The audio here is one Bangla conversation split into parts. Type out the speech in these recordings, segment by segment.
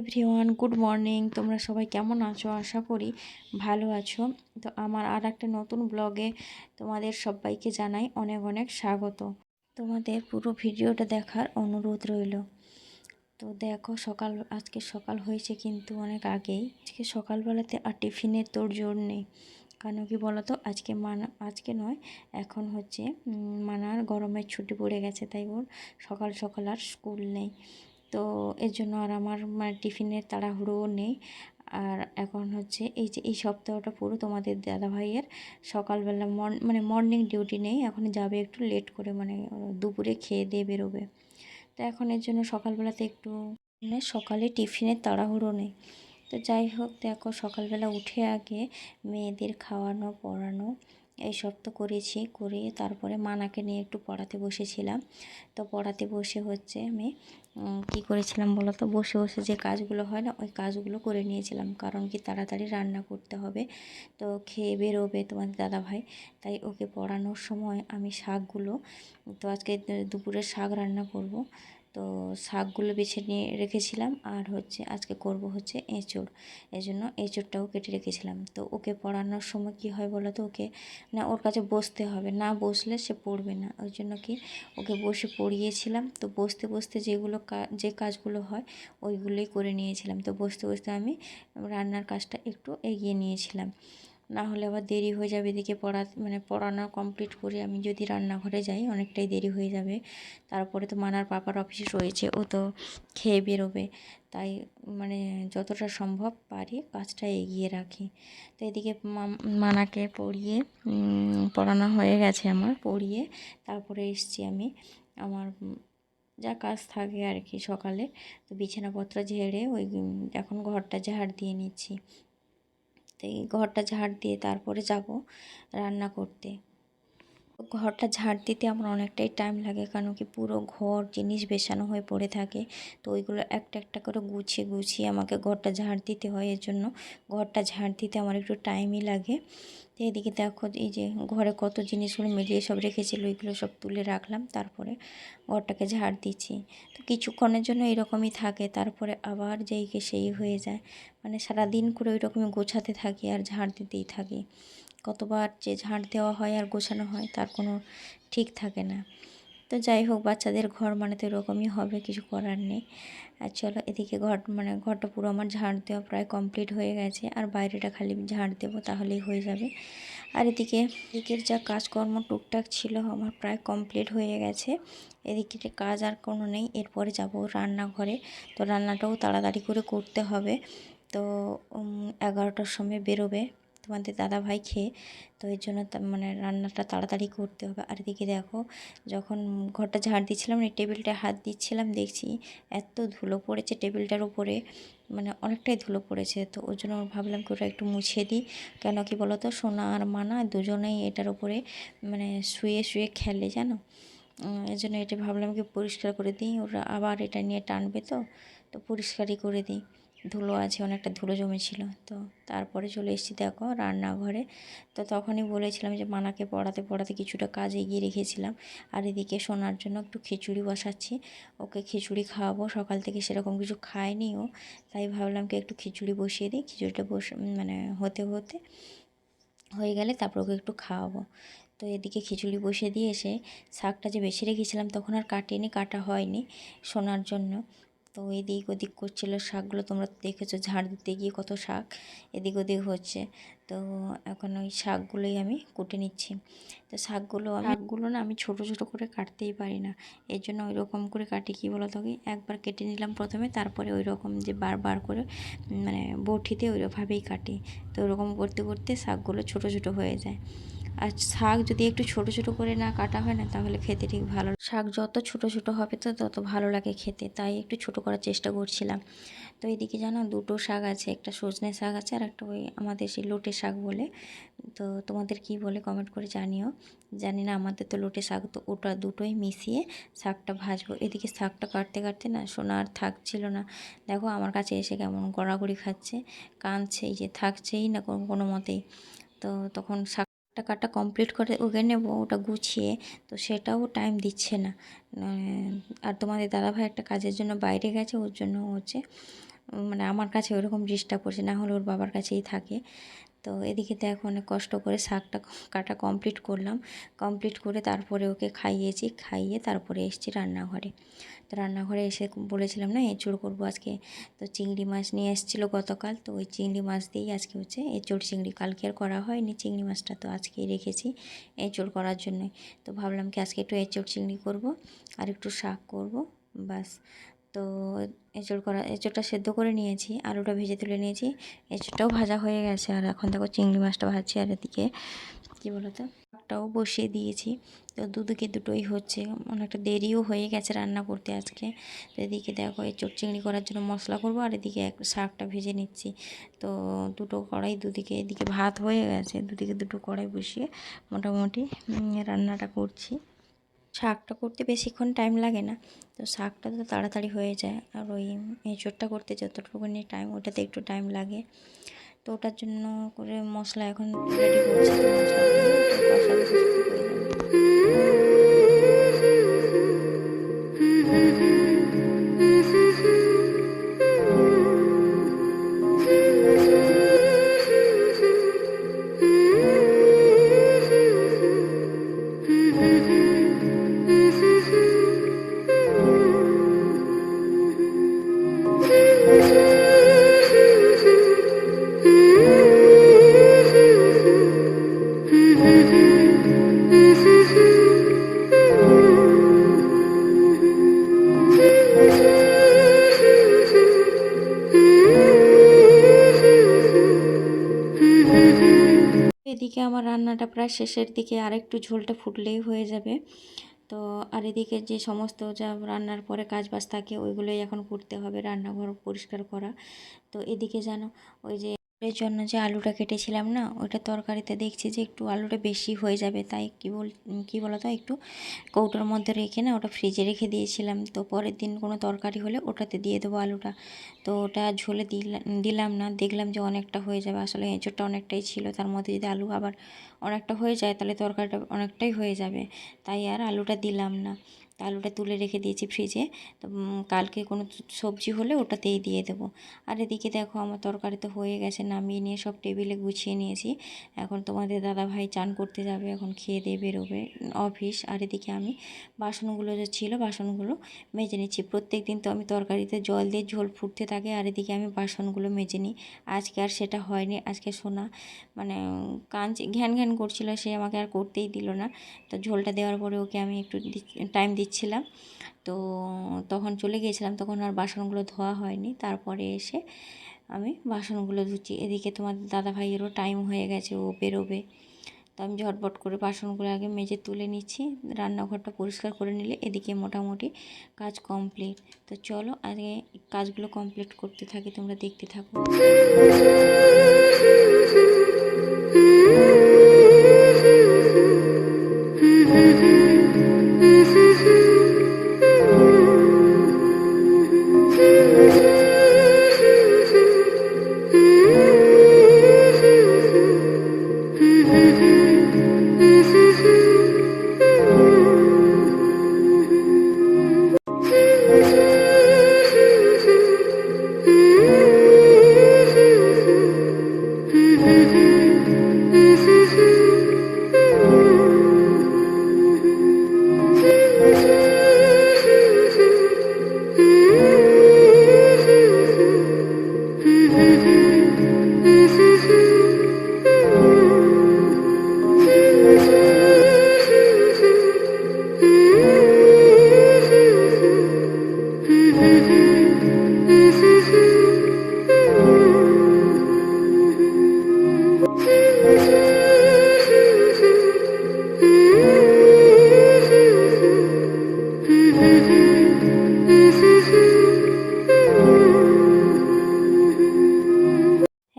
Everyone, good morning. তোমরা সবাই কেমন আছো? আশা করি ভালো আছো। তো আমার আর একটা নতুন ব্লগে তোমাদের সবাইকে জানাই অনেক অনেক স্বাগত। তোমাদের পুরো ভিডিওটা দেখার অনুরোধ রইল। তো দেখো, আজকে সকাল হয়েছে কিন্তু অনেক আগেই। আজকে সকালবেলাতে আর টিফিনের তোড়জোড় নেই। কেন কি বলো তো, আজকে নয়, এখন হচ্ছে মানার গরমের ছুটি পড়ে গেছে, তাই ওর সকাল সকাল আর স্কুল নেই। তো এর জন্য আর আমার টিফিনের তাড়াহুড়োও নেই। আর এখন হচ্ছে এই সপ্তাহটা পুরো তোমাদের দাদাভাইয়ের সকালবেলা মর্নিং ডিউটি নেই, এখন যাবে একটু লেট করে, দুপুরে খেয়ে দিয়ে বেরোবে। তো এখন এর জন্য সকালবেলাতে একটু সকালে টিফিনের তাড়াহুড়ো নেই। তো যাই হোক, দেখো সকালবেলা উঠে আগে মেয়েদের খাওয়ানো পড়ানো এইসব তো করেছি, করে তারপরে মানাকে নিয়ে একটু পড়াতে বসেছিলাম। তো পড়াতে বসে হচ্ছে আমি কি করেছিলাম বলো তো, বসে বসে যে কাজগুলো হয় না, ওই কাজগুলো করে নিয়েছিলাম। কারণ কি, তাড়াতাড়ি রান্না করতে হবে, তো খেয়ে বেরোবে তোমাদের দাদাভাই। তাই ওকে পড়ানোর সময় আমি শাকগুলো, তো আজকে দুপুরে শাক রান্না করব, তো শাকগুলো বেছে নিয়ে রেখেছিলাম। আর হচ্ছে আজকে করব হচ্ছে এঁচোড়, এই জন্য এঁচোড়টাও কেটে রেখেছিলাম। তো ওকে পড়ানোর সময় কি হয় বলো তো, ওকে না ওর কাছে বসতে হবে, না বসলে সে পড়বে না। ওই জন্য কি ওকে বসে পড়িয়েছিলাম। তো বসতে বসতে যে কাজগুলো হয় ওইগুলোই করে নিয়েছিলাম। তো বসতে বসতে আমি রান্নার কাজটা একটু এগিয়ে নিয়েছিলাম, না হলে আবার দেরি হয়ে যাবে। এদিকে পড়ানো কমপ্লিট করে আমি যদি রান্নাঘরে যাই অনেকটাই দেরি হয়ে যাবে। তারপরে তো মানার পাপার অফিস রয়েছে, ও তো খেয়ে বেরোবে। তাই যতটা সম্ভব পারি কাজটা এগিয়ে রাখি। তো এদিকে মানাকে পড়ানো হয়ে গেছে আমার, পড়িয়ে তারপরে এসছি আমি আমার যা কাজ থাকে আর কি সকালে। তো বিছানাপত্র ঝেড়ে এখন ঘরটা ঝাড় দিয়ে নিচ্ছি। তো এই ঘরটা ঝাড় দিয়ে তারপরে যাব রান্না করতে। ঘরটা ঝাড় দিতে আমার অনেকটাই টাইম লাগে, কারণ কি পুরো ঘর জিনিস বেছানো হয়ে পড়ে থাকে। তো ওইগুলো একটা একটা করে গুছিয়ে গুছিয়ে আমাকে ঘরটা ঝাড় দিতে হয়, এর জন্য ঘরটা ঝাড় দিতে আমার একটু টাইমই লাগে। তো এদিকে দেখো, এই যে ঘরে কত জিনিসগুলো মিলিয়ে সব রেখেছিল, ওইগুলো সব তুলে রাখলাম, তারপরে ঘরটাকে ঝাড় দিচ্ছি। তো কিছুক্ষণের জন্য এরকমই থাকে, তারপরে আবার যেইকে সেই হয়ে যায়। সারাদিন করে ওই রকমই গোছাতে থাকি আর ঝাড় দিতেই থাকি। কতবার যে ঝাড় দেওয়া হয় আর গোছানো হয় তার কোনো ঠিক থাকে না। তো যাই হোক, বাচ্চাদের ঘর তো এরকমই হবে, কিছু করার নেই। আর চলো, এদিকে ঘরটা পুরো আমার ঝাড় দেওয়া প্রায় কমপ্লিট হয়ে গেছে, আর বাইরেটা খালি ঝাড় দেবো, তাহলেই হয়ে যাবে। আর এদিকের যা কাজকর্ম টুকটাক ছিল আমার প্রায় কমপ্লিট হয়ে গেছে। এদিকে কাজ আর কোনো নেই, এরপরে যাব রান্নাঘরে। তো রান্নাটাও তাড়াতাড়ি করে করতে হবে। তো 11টার সময় বেরোবে তোমাদের দাদাভাই খেয়ে। তো এর জন্য রান্নাটা তাড়াতাড়ি করতে হবে। আর এদিকে দেখো, যখন ঘরটা ঝাড় দিচ্ছিলাম, এই টেবিলটায় হাত দিচ্ছিলাম, দেখছি এত ধুলো পড়েছে টেবিলটার উপরে, অনেকটাই ধুলো পড়েছে। তো ওই জন্য ভাবলাম কি ওটা একটু মুছে দিই। কেন কি বলো তো, সোনা আর মানা দুজনেই এটার উপরে শুয়ে শুয়ে খেলে, জানো। এই জন্য এটা ভাবলাম কি পরিষ্কার করে দিই, ওরা আবার এটা নিয়ে টানবে, তো পরিষ্কারই করে দিই। ধুলো আছে, অনেকটা ধুলো জমেছিল। তো তারপরে চলে এসেছি দেখো রান্নাঘরে। তো তখনই বলেছিলাম যে মানাকে পড়াতে পড়াতে কিছুটা কাজ এগিয়ে রেখেছিলাম। আর এদিকে সোনার জন্য একটু খিচুড়ি বসাচ্ছি, ওকে খিচুড়ি খাওয়াবো। সকাল থেকে সেরকম কিছু খায়নি ও, তাই ভাবলাম কি একটু খিচুড়ি বসিয়ে দিই। খিচুড়িটা হতে হতে হয়ে গেলে তারপর ওকে একটু খাওয়াবো। তো এদিকে খিচুড়ি বসিয়ে দিয়ে এসে শাকটা যে বেছে রেখেছিলাম তখন আর কাটা হয়নি সোনার জন্য। তো এদিক ওদিক করছিল শাকগুলো, তোমরা তো দেখেছো ঝাড় দিতে গিয়ে কত শাক এদিক ওদিক হচ্ছে। তো এখন ওই শাকগুলোই আমি কুটে নিচ্ছি। তো শাকগুলো না আমি ছোট ছোট করে কাটতেই পারি না, এর জন্য ওই রকম করে কাটি। কী বলো তো, একবার কেটে নিলাম প্রথমে, তারপরে ওই রকম যে বারবার করে বটিতে ওইভাবেই কাটি। তো ওরকম করতে করতে শাকগুলো ছোট ছোট হয়ে যায়। আর শাক যদি একটু ছোট ছোট করে না কাটা হয় না, তাহলে খেতে ঠিক ভালো। শাক যত ছোট ছোট হবে তো তত ভালো লাগে খেতে, তাই একটু ছোট করার চেষ্টা করছিলাম। তো এদিকে জানো, দুটো শাক আছে, একটা সজনে শাক আছে আর একটা ওই আমাদের সেই লোটে শাক বলে। তো তোমাদের কি বলে কমেন্ট করে জানিও। জানি না, আমাদের তো লোটে শাক। তো ওটা দুটোই মিশিয়ে শাকটা ভাজবো। এদিকে শাকটা কাটতে কাটতে না সোনা আর থাকছিল না, দেখো আমার কাছে এসে কেমন গড়াগড়ি খাচ্ছে, কাঁদছে, এই যে থাকছেই না কোনো মতেই। তো তখন শাকটা কাটা কমপ্লিট করে ওকে নেবো, ওটা গুছিয়ে, তো সেটাও টাইম দিচ্ছে না। আর তোমাদের দাদাভাই একটা কাজের জন্য বাইরে গেছে, ওর জন্য হচ্ছে মানে আমার কাছে ওরকম ডিস্টার্ব করছে, না হলে ওর বাবার কাছেই থাকে। তো এদিকে দেখো অনেক কষ্ট করে শাকটা কাটা কমপ্লিট করলাম। কমপ্লিট করে তারপরে ওকে খাইয়েছি, খাইয়ে তারপরে এসেছি রান্নাঘরে। তো রান্নাঘরে এসে বলেছিলাম না এঁচোড় করবো আজকে, তো চিংড়ি মাছ নিয়ে এসেছিলো গতকাল, তো ওই চিংড়ি মাছ দিয়েই আজকে হচ্ছে এঁচোড় চিংড়ি। কালকে আর করা হয়নি চিংড়ি মাছটা, তো আজকেই রেখেছি এঁচোড় করার জন্যই। তো ভাবলাম কি আজকে একটু এঁচোড় চিংড়ি করব আর একটু শাক করব, বাস। তো এঁচোড়টা সেদ্ধ করে নিয়েছি, আলুটা ভেজে তুলে নিয়েছি, এঁচোড়টাও ভাজা হয়ে গেছে। আর এখন দেখো চিংড়ি মাছটা ভাজছি, আর এদিকে কী বলো তো শাকটাও বসিয়ে দিয়েছি। তো দুদিকে দুটোই হচ্ছে, অনেকটা দেরিও হয়ে গেছে রান্না করতে আজকে। তো এদিকে দেখো এঁচোড় চিংড়ি করার জন্য মশলা করবো, আর এদিকে শাকটা ভেজে নিচ্ছি। তো দুটো কড়াই দুদিকে, এদিকে ভাত হয়ে গেছে, দুদিকে দুটো কড়াই বসিয়ে মোটামুটি রান্নাটা করছি। শাকটা করতে বেশিক্ষণ টাইম লাগে না, তো শাকটা তো তাড়াতাড়ি হয়ে যায়, আর ওই এঁচোড়টা করতে যতটুকুনি টাইম ওটাতে একটু টাইম লাগে। তো ওটার জন্য করে মশলা এখন রেডি করছি, তো মশলা দিয়ে ওটা কষাতে কষাতে হয়ে যাবে। এদিকে আমার রান্নাটা প্রায় শেষের দিকে, আর একটু ঝোলটা ফুটলেই হয়ে যাবে। তো আর এদিকে যে সমস্ত যা রান্নার পরে কাজ বাজ থাকে ওইগুলোই এখন করতে হবে, রান্নাঘর পরিষ্কার করা। তো এদিকে জানো ওই যে এর জন্য যে আলুটা কেটেছিলাম না, ওইটা তরকারিতে দেখছি যে একটু আলুটা বেশি হয়ে যাবে, তাই কী বলো তো একটু কৌটোর মধ্যে রেখে না ওটা ফ্রিজে রেখে দিয়েছিলাম। তো পরের দিন কোনো তরকারি হলে ওটাতে দিয়ে দেবো আলুটা। তো ওটা ঝোলে দিলাম না, দেখলাম যে অনেকটা হয়ে যাবে, আসলে এঁচোড়টা অনেকটাই ছিল, তার মধ্যে যদি আলু আবার অনেকটা হয়ে যায় তাহলে তরকারিটা অনেকটাই হয়ে যাবে, তাই আর আলুটা দিলাম না। আলুটা তুলে রেখে দিয়েছি ফ্রিজে। তো কালকে কোনো সবজি হলে ওটাতেই দিয়ে দেবো। আর এদিকে দেখো আমার তরকারি তো হয়ে গেছে, নামিয়ে নিয়ে সব টেবিলে গুছিয়ে নিয়েছি। এখন তোমাদের দাদাভাই চান করতে যাবে, এখন খেয়ে দিয়ে বেরোবে অফিস। আর এদিকে আমি বাসনগুলো যে ছিল বাসনগুলো মেজে নিচ্ছি। প্রত্যেক দিন তো আমি তরকারিতে জল দিয়ে ঝোল ফুটতে থাকে, আর এদিকে আমি বাসনগুলো মেজে নিই। আজকে আর সেটা হয়নি, আজকে সোনা মানে ঘ্যান ঘ্যান করছিল, সে আমাকে আর করতেই দিল না। তো ঝোলটা দেওয়ার পরে ওকে আমি একটু টাইম দিচ্ছিলাম, তো তখন চলে গিয়েছিলাম, তখন আর বাসনগুলো ধোয়া হয়নি। তারপরে এসে আমি বাসনগুলো ধুচ্ছি। এদিকে তোমার দাদাভাইয়েরও টাইম হয়ে গেছে, ও বেরোবে। তো আমি ঝটপট করে বাসনগুলো আগে মেজে তুলে নিচ্ছি, রান্নাঘরটা পরিষ্কার করে নিলে এদিকে মোটামুটি কাজ কমপ্লিট। তো চলো আগে কাজগুলো কমপ্লিট করতে থাকি, তোমরা দেখতে থাকো।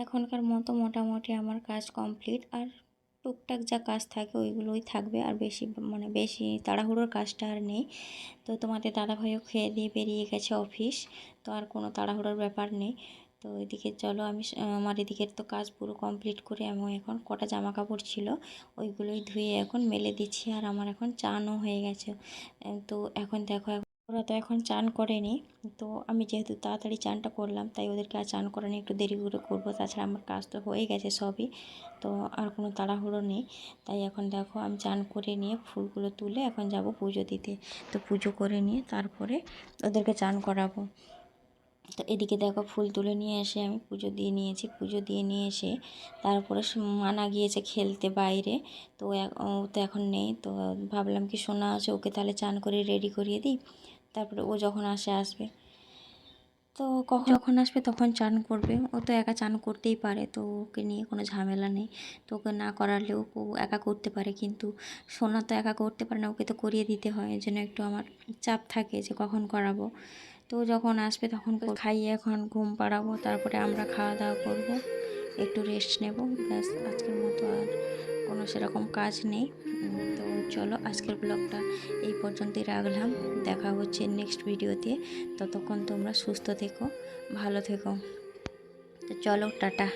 এখনকার মতো মোটামুটি আমার কাজ কমপ্লিট, আর টুকটাক যা কাজ থাকে ওইগুলোই থাকবে, আর বেশি তাড়াহুড়োর কাজটা আর নেই। তো তোমাদের দাদাভাইও খেয়ে দিয়ে বেরিয়ে গেছে অফিস, তো আর কোনো তাড়াহুড়োর ব্যাপার নেই। তো এদিকে চলো আমি আমার এদিকের তো কাজ পুরো কমপ্লিট করে আমি এখন কটা জামা কাপড় ছিল ওইগুলোই ধুয়ে এখন মেলে দিচ্ছি, আর আমার এখন চানও হয়ে গেছে। তো এখন দেখো ওরা তো এখন চান করেনি, তো আমি যেহেতু তাড়াতাড়ি চানটা করলাম তাই ওদেরকে আর চান করানি, একটু দেরি করে করবো। তাছাড়া আমার কাজ তো হয়ে গেছে সবই, তো আর কোনো তাড়াহুড়ো নেই। তাই এখন দেখো আমি চান করে নিয়ে ফুলগুলো তুলে এখন যাব পুজো দিতে। তো পুজো করে নিয়ে তারপরে ওদেরকে চান করাবো। তো এদিকে দেখো ফুল তুলে নিয়ে এসে আমি পুজো দিয়ে নিয়েছি। পুজো দিয়ে নিয়ে এসে তারপরে মানা গিয়েছে খেলতে বাইরে, তো ও তো এখন নেই। তো ভাবলাম কি সোনা আছে, ওকে তাহলে চান করে রেডি করিয়ে দিই, তারপরে ও যখন আসবে, তো যখন আসবে তখন চান করবে। ও তো একা চান করতেই পারে, তো ওকে নিয়ে কোনো ঝামেলা নেই। তো ওকে না করালেও ও একা করতে পারে, কিন্তু সোনা তো একা করতে পারে না, ওকে তো করিয়ে দিতে হয়। এই জন্য একটু আমার চাপ থাকে যে কখন করাবো। তো যখন আসবে তখন খাইয়ে এখন ঘুম পাড়াবো, তারপরে আমরা খাওয়া দাওয়া করবো, একটু রেস্ট নেব। ব্যাস, আজকের মতো আর কোনো সেরকম কাজ নেই। তো চলো আজকের ব্লগটা এই পর্যন্তই রাখলাম। দেখা হচ্ছে নেক্সট ভিডিওতে। ততক্ষণ তোমরা সুস্থ থেকো, ভালো থেকো। তো চলো, টাটা।